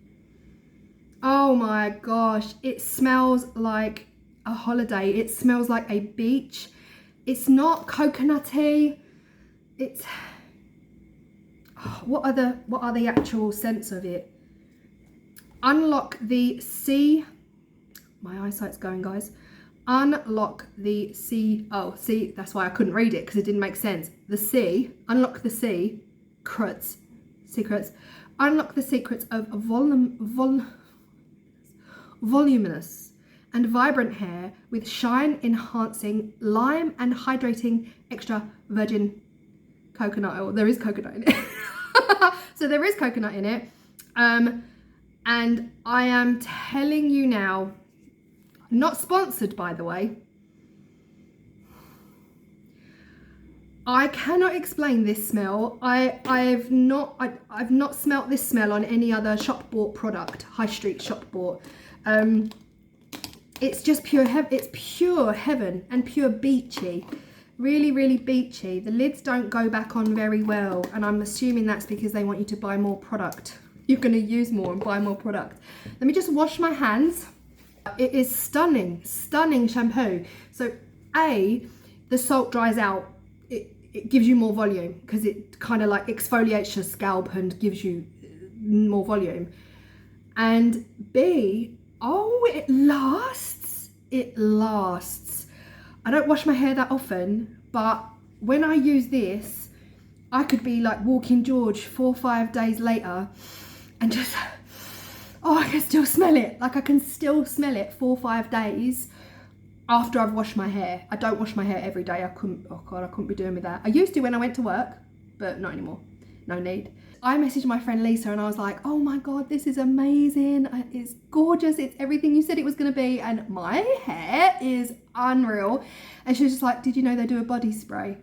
Speaker 1: Oh my gosh. It smells like a holiday. It smells like a beach. It's not coconutty. It's, oh, what are the actual scents of it? Unlock the sea. My eyesight's going, guys. Unlock the sea. Oh, see, that's why I couldn't read it, because it didn't make sense. The sea. Unlock the sea. Secrets. Unlock the secrets of voluminous and vibrant hair with shine enhancing lime and hydrating extra virgin coconut oil. There is coconut in it. So there is coconut in it. And I am telling you now, not sponsored by the way, I cannot explain this smell. I've not smelt this smell on any other shop bought product, high street shop bought. It's just it's pure heaven and pure beachy. Really, really beachy. The lids don't go back on very well, and I'm assuming that's because they want you to buy more product. You're going to use more and buy more product. Let me just wash my hands. It is stunning, stunning shampoo. So the salt dries out. It gives you more volume because it kind of like exfoliates your scalp and gives you more volume. And B, oh, it lasts. It lasts. I don't wash my hair that often, but when I use this, I could be like walking George 4 or 5 days later and just, oh, I can still smell it. Like I can still smell it 4 or 5 days after I've washed my hair. I don't wash my hair every day. Oh God, I couldn't be doing with that. I used to when I went to work, but not anymore. No need. I messaged my friend Lisa and I was like, oh my God, this is amazing. It's gorgeous. It's everything you said it was going to be. And my hair is unreal. And she was just like, did you know they do a body spray?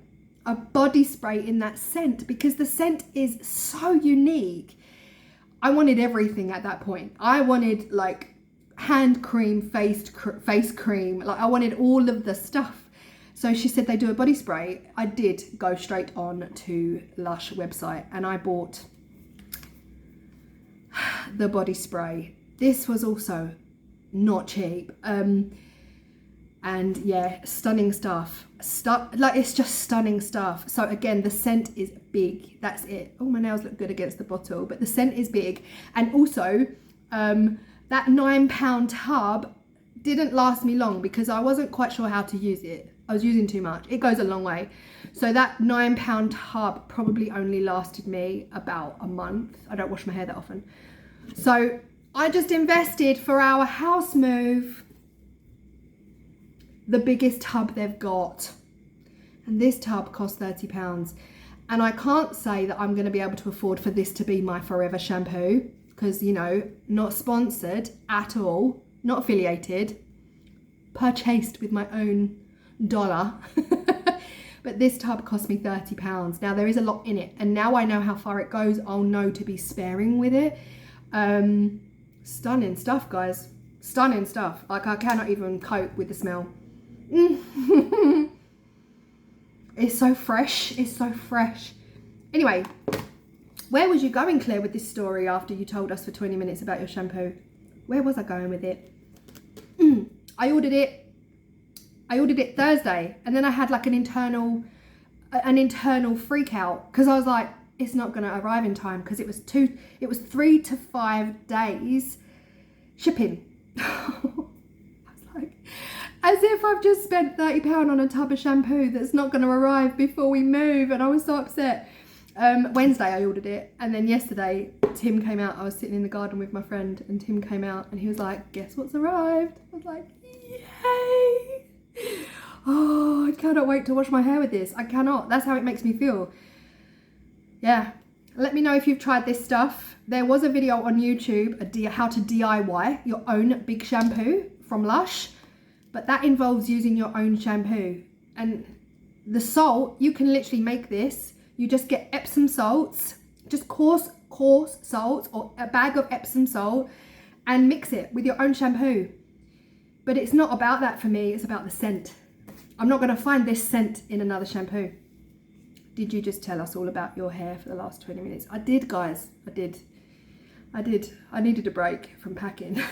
Speaker 1: A body spray in that scent, because the scent is so unique. I wanted everything at that point. I wanted like hand cream, face cream. Like I wanted all of the stuff. So she said they do a body spray. I did go straight on to Lush website and I bought the body spray. This was also not cheap. And yeah, stunning stuff. Like it's just stunning stuff. So again, the scent is big. That's it. Oh, my nails look good against the bottle, but the scent is big. And also, that £9 tub didn't last me long because I wasn't quite sure how to use it. I was using too much. It goes a long way. So that £9 tub probably only lasted me about a month. I don't wash my hair that often. So I just invested for our house move the biggest tub they've got. And this tub cost £30. And I can't say that I'm going to be able to afford for this to be my forever shampoo. Because, you know, not sponsored at all. Not affiliated. Purchased with my own dollar. But this tub cost me £30. Now there is a lot in it, and now I know how far it goes. I'll know to be sparing with it. Stunning stuff, guys. Stunning stuff. Like I cannot even cope with the smell. It's so fresh. It's so fresh. Anyway, where was you going, Claire, with this story after you told us for 20 minutes about your shampoo? Where was I going with it? I ordered it Thursday, and then I had like an internal freak out because I was like, it's not going to arrive in time because it was 3 to 5 days shipping. I was like, as if I've just spent £30 on a tub of shampoo that's not going to arrive before we move, and I was so upset. Wednesday I ordered it, and then yesterday Tim came out. I was sitting in the garden with my friend and Tim came out and he was like, guess what's arrived? I was like, yay! Oh, I cannot wait to wash my hair with this. I cannot. That's how it makes me feel. Yeah. Let me know if you've tried this stuff. There was a video on YouTube, how to DIY your own big shampoo from Lush, but that involves using your own shampoo. And the salt, you can literally make this. You just get Epsom salts, just coarse salt, or a bag of Epsom salt, and mix it with your own shampoo. But it's not about that for me, it's about the scent. I'm not gonna find this scent in another shampoo. Did you just tell us all about your hair for the last 20 minutes? I did, guys, I did. I needed a break from packing.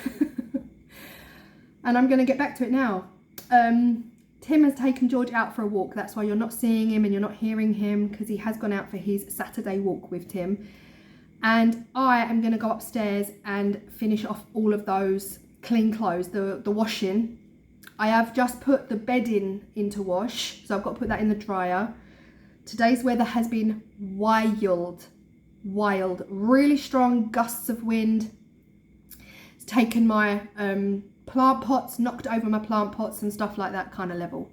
Speaker 1: And I'm gonna get back to it now. Tim has taken George out for a walk. That's why you're not seeing him and you're not hearing him, because he has gone out for his Saturday walk with Tim. And I am going to go upstairs and finish off all of those clean clothes, the washing. I have just put the bedding into wash, so I've got to put that in the dryer. Today's weather has been wild, really strong gusts of wind. It's taken my plant pots, knocked over my plant pots and stuff like that kind of level.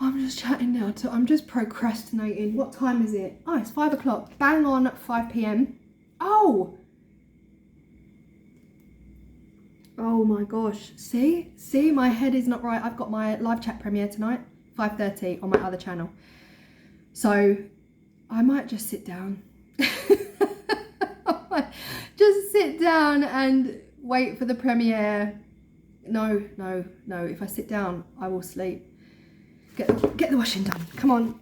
Speaker 1: I'm just chatting now, I'm just procrastinating. What time is it? Oh, it's 5 o'clock. Bang on 5 p.m. Oh my gosh. See, my head is not right. I've got my live chat premiere tonight, 5:30 on my other channel. So I might just sit down. I might just sit down and wait for the premiere. No. If I sit down, I will sleep. Get the washing done. Come on,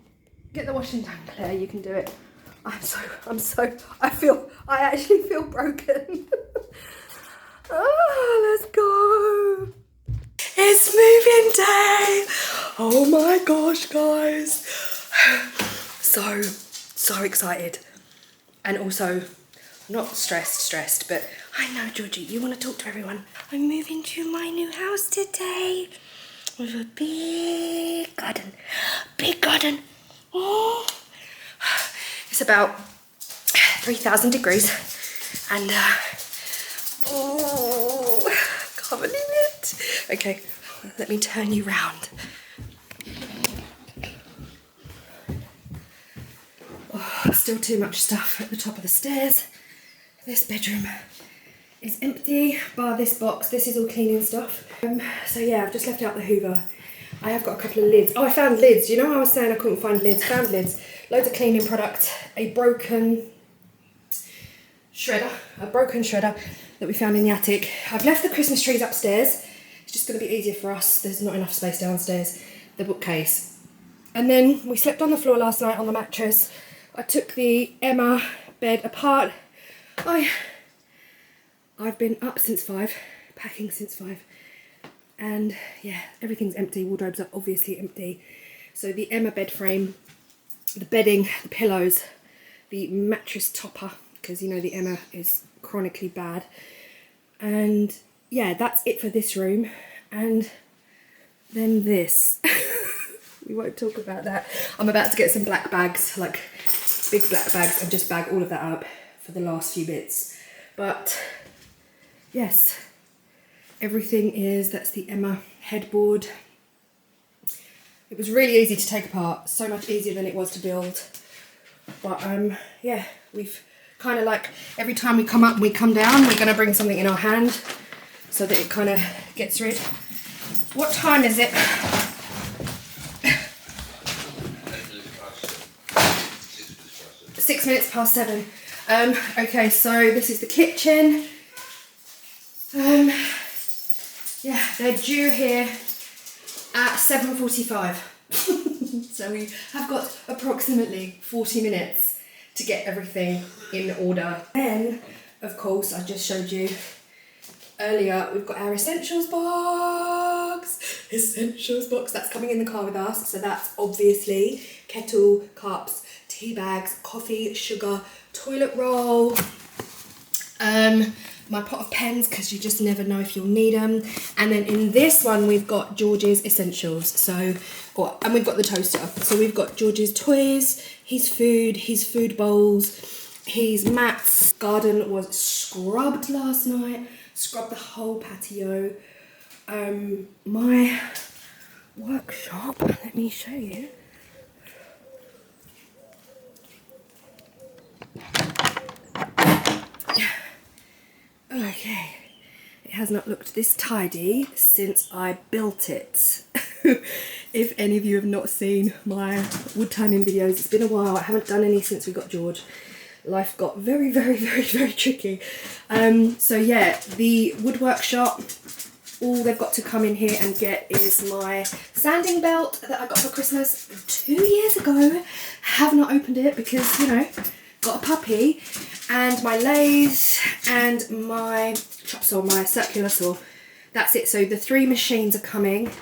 Speaker 1: get the washing done, Claire. You can do it. I actually feel broken. Let's go. It's moving day. Oh my gosh, guys. So excited. And also, not stressed, but I know, Georgie, you want to talk to everyone. I'm moving to my new house today with a big garden. Oh, it's about 3,000 degrees, and oh, can't believe it. Okay, let me turn you round. Oh, still too much stuff at the top of the stairs. This bedroom is empty, bar this box. This is all cleaning stuff. So yeah, I've just left out the Hoover. I have got a couple of lids. Oh, I found lids. You know I was saying I couldn't find lids? Found lids. Loads of cleaning product. A broken shredder that we found in the attic. I've left the Christmas trees upstairs. It's just going to be easier for us. There's not enough space downstairs. The bookcase. And then we slept on the floor last night on the mattress. I took the Emma bed apart. I've been up since 5, packing since 5, and yeah, everything's empty. Wardrobes are obviously empty. So the Emma bed frame, the bedding, the pillows, the mattress topper, because you know the Emma is chronically bad, and yeah, that's it for this room. And then this. We won't talk about that. I'm about to get some black bags, like big black bags, and just bag all of that up for the last few bits. But yes, everything is, that's the Emma headboard. It was really easy to take apart, so much easier than it was to build. But yeah, we've kind of like, every time we come up and we come down, we're going to bring something in our hand so that it kind of gets rid. What time is it? 6 minutes past 7. Okay, so this is the kitchen. Yeah, they're due here at 7:45. So we have got approximately 40 minutes to get everything in order. Then, of course, I just showed you earlier, we've got our essentials box. That's coming in the car with us. So that's obviously kettle, cups, tea bags, coffee, sugar, toilet roll, my pot of pens, because you just never know if you'll need them. And then in this one we've got George's essentials, so and we've got the toaster. So we've got George's toys, his food bowls, his mats. Garden was scrubbed last night, scrubbed the whole patio. My workshop, let me show you. Okay, it has not looked this tidy since I built it. If any of you have not seen my wood turning videos, it's been a while. I haven't done any since we got George. Life got very, very, very, very tricky. So yeah, the wood workshop, all they've got to come in here and get is my sanding belt that I got for Christmas 2 years ago. Have not opened it because, you know, got a puppy, and my lathe and my chop saw, my circular saw. That's it. So the 3 machines are coming,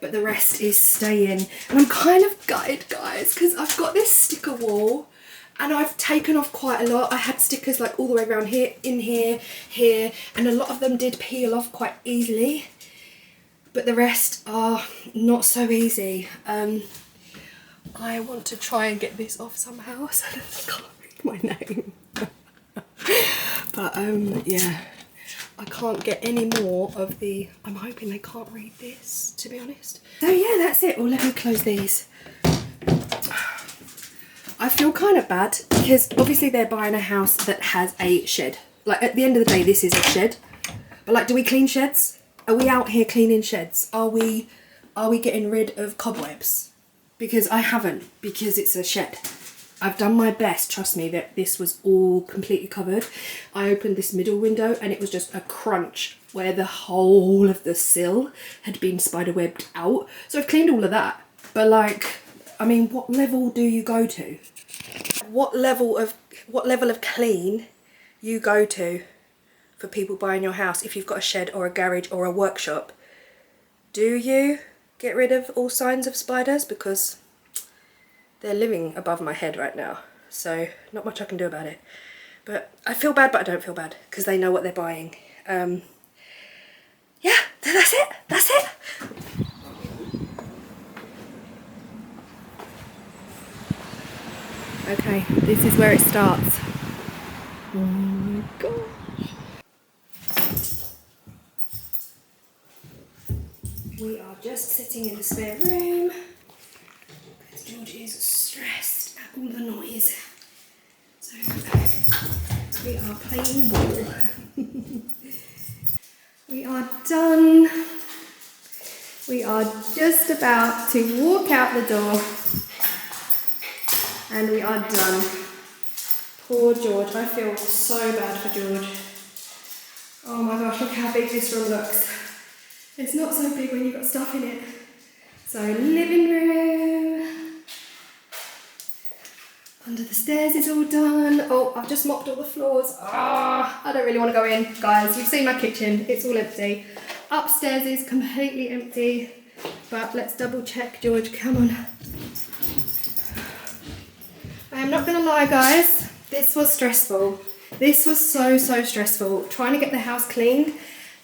Speaker 1: but the rest is staying. And I'm kind of gutted, guys, because I've got this sticker wall and I've taken off quite a lot. I had stickers like all the way around here, in here, here, and a lot of them did peel off quite easily, but the rest are not so easy. I want to try and get this off somehow so that they can't read my name. But yeah, I can't get any more of the, I'm hoping they can't read this, to be honest. So yeah, that's it. Well, let me close these. I feel kind of bad because obviously they're buying a house that has a shed. Like, at the end of the day, this is a shed. But like, do we clean sheds? Are we out here cleaning sheds? Are we getting rid of cobwebs? Because I haven't, because it's a shed. I've done my best, trust me, that this was all completely covered. I opened this middle window and it was just a crunch where the whole of the sill had been spiderwebbed out. So I've cleaned all of that. But like, I mean, what level do you go to? What level of clean you go to for people buying your house if you've got a shed or a garage or a workshop? Do you get rid of all signs of spiders? Because they're living above my head right now, so not much I can do about it. But I feel bad, but I don't feel bad because they know what they're buying. Yeah, that's it. That's it. Okay, this is where it starts. Oh my gosh. We are just sitting in the spare room because George is stressed at all the noise. So we are playing ball. We are done. We are just about to walk out the door. And we are done. Poor George. I feel so bad for George. Oh my gosh, look how big this room looks. It's not so big when you've got stuff in it. So, living room. Under the stairs is all done. Oh, I've just mopped all the floors. I don't really want to go in. Guys, you've seen my kitchen. It's all empty. Upstairs is completely empty. But let's double check. George, come on. I'm not going to lie, guys, this was stressful. This was so stressful. Trying to get the house cleaned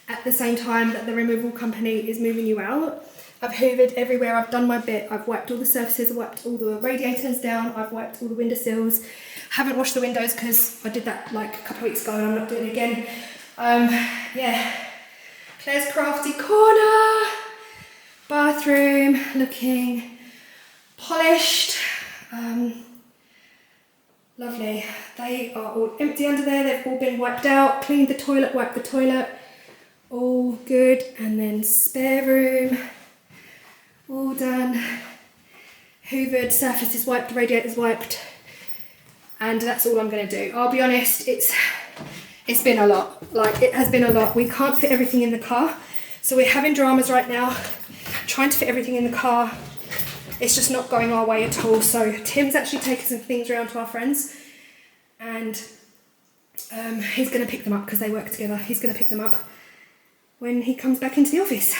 Speaker 1: at the same time that the removal company is moving you out. I've hoovered everywhere, I've done my bit, I've wiped all the surfaces, I've wiped all the radiators down, I've wiped all the windowsills. Haven't washed the windows because I did that like a couple of weeks ago and I'm not doing it again. Yeah, Claire's Crafty Corner, bathroom looking polished. Lovely. They are all empty under there. They've all been wiped out. Cleaned the toilet, wiped the toilet. All good. And then spare room. All done. Hoovered, surfaces wiped, radiators wiped. And that's all I'm going to do. I'll be honest, it's been a lot. Like, it has been a lot. We can't fit everything in the car. So we're having dramas right now. Trying to fit everything in the car. It's just not going our way at all. So Tim's actually taken some things around to our friends and he's going to pick them up because they work together. He's going to pick them up when he comes back into the office.